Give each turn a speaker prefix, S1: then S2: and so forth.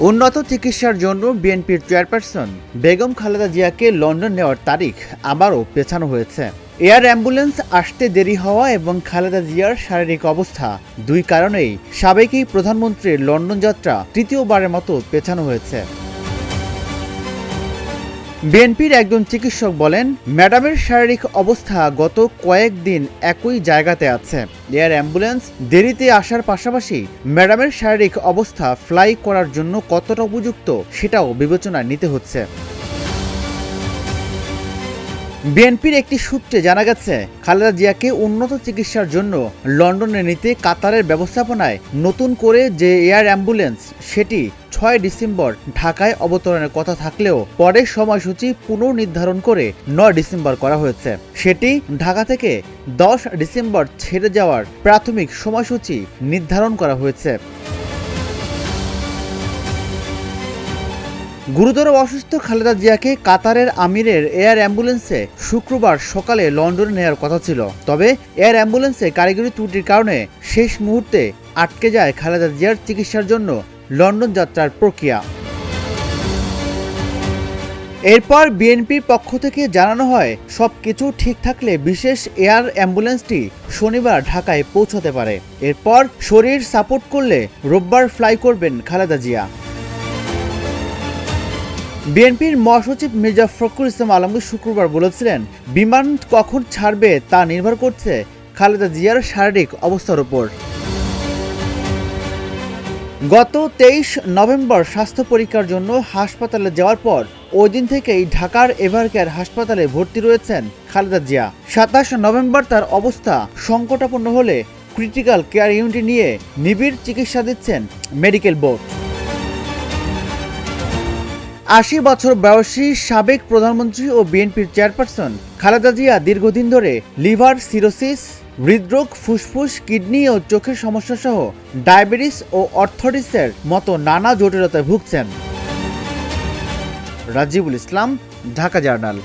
S1: উন্নত চিকিৎসার জন্য বিএনপির চেয়ারপারসন বেগম খালেদা জিয়াকে লন্ডন নেওয়ার তারিখ আবারও পেছানো হয়েছে। এয়ার অ্যাম্বুলেন্স আসতে দেরি হওয়া এবং খালেদা জিয়ার শারীরিক অবস্থা দুই কারণেই সাবেক প্রধানমন্ত্রীর লন্ডন যাত্রা তৃতীয়বারের মতো পেছানো হয়েছে। বিএনপির একজন চিকিৎসক বলেন, ম্যাডামের শারীরিক অবস্থা গত কয়েকদিন একই জায়গাতে আছে। এয়ার অ্যাম্বুলেন্স দেরিতে আসার পাশাপাশি ম্যাডামের শারীরিক অবস্থা ফ্লাই করার জন্য কতটা উপযুক্ত সেটাও বিবেচনায় নিতে হচ্ছে। বিএনপির একটি সূত্রে জানা গেছে, খালেদা জিয়াকে উন্নত চিকিৎসার জন্য লন্ডনে নিতে কাতারের ব্যবস্থাপনায় নতুন করে যে এয়ার অ্যাম্বুলেন্স সেটি ৬ ডিসেম্বর ঢাকায় অবতরণের কথা থাকলেও পরের সময়সূচি পুনর্নির্ধারণ করে ৯ ডিসেম্বর করা হয়েছে। সেটি ঢাকা থেকে ১০ ডিসেম্বর ছেড়ে যাওয়ার প্রাথমিক সময়সূচি নির্ধারণ করা হয়েছে। গুরুতর অসুস্থ খালেদা জিয়াকে কাতারের আমিরের এয়ার অ্যাম্বুলেন্সে শুক্রবার সকালে লন্ডনে নেওয়ার কথা ছিল। তবে এয়ার অ্যাম্বুলেন্সে কারিগরি ত্রুটির কারণে শেষ মুহূর্তে আটকে যায় খালেদা জিয়ার চিকিৎসার জন্য লন্ডন যাত্রার প্রক্রিয়া। এরপর বিএনপির পক্ষ থেকে জানানো হয়, সবকিছু ঠিক থাকলে বিশেষ এয়ার অ্যাম্বুলেন্সটি শনিবার ঢাকায় পৌঁছতে পারে। এরপর শরীর সাপোর্ট করলে রোববার ফ্লাই করবেন খালেদা জিয়া। বিএনপির মহাসচিব মির্জা ফখরুল ইসলাম আলমগীর শুক্রবার বলেছিলেন, বিমান কখন ছাড়বে তা নির্ভর করছে খালেদা জিয়ার শারীরিক অবস্থার উপর। গত ২৩ নভেম্বর স্বাস্থ্য পরীক্ষার জন্য হাসপাতালে যাওয়ার পর ওই দিন থেকেই ঢাকার এভারকেয়ার হাসপাতালে ভর্তি রয়েছেন খালেদা জিয়া। ২৭ নভেম্বর তার অবস্থা সংকটাপন্ন হলে ক্রিটিক্যাল কেয়ার ইউনিটে নিয়ে নিবিড় চিকিৎসা দিচ্ছেন মেডিকেল বোর্ড। ৮০ বছর বয়সী সাবেক প্রধানমন্ত্রী ও বিএনপির চেয়ারপারসন খালেদা জিয়া দীর্ঘদিন ধরে লিভার সিরোসিস, হৃদরোগ, ফুসফুস, কিডনি ও চোখের সমস্যা সহ ডায়াবেটিস ও অর্থোটিসের মতো নানা জটিলতায় ভুগছেন। রাজিবুল ইসলাম, ঢাকা জার্নাল।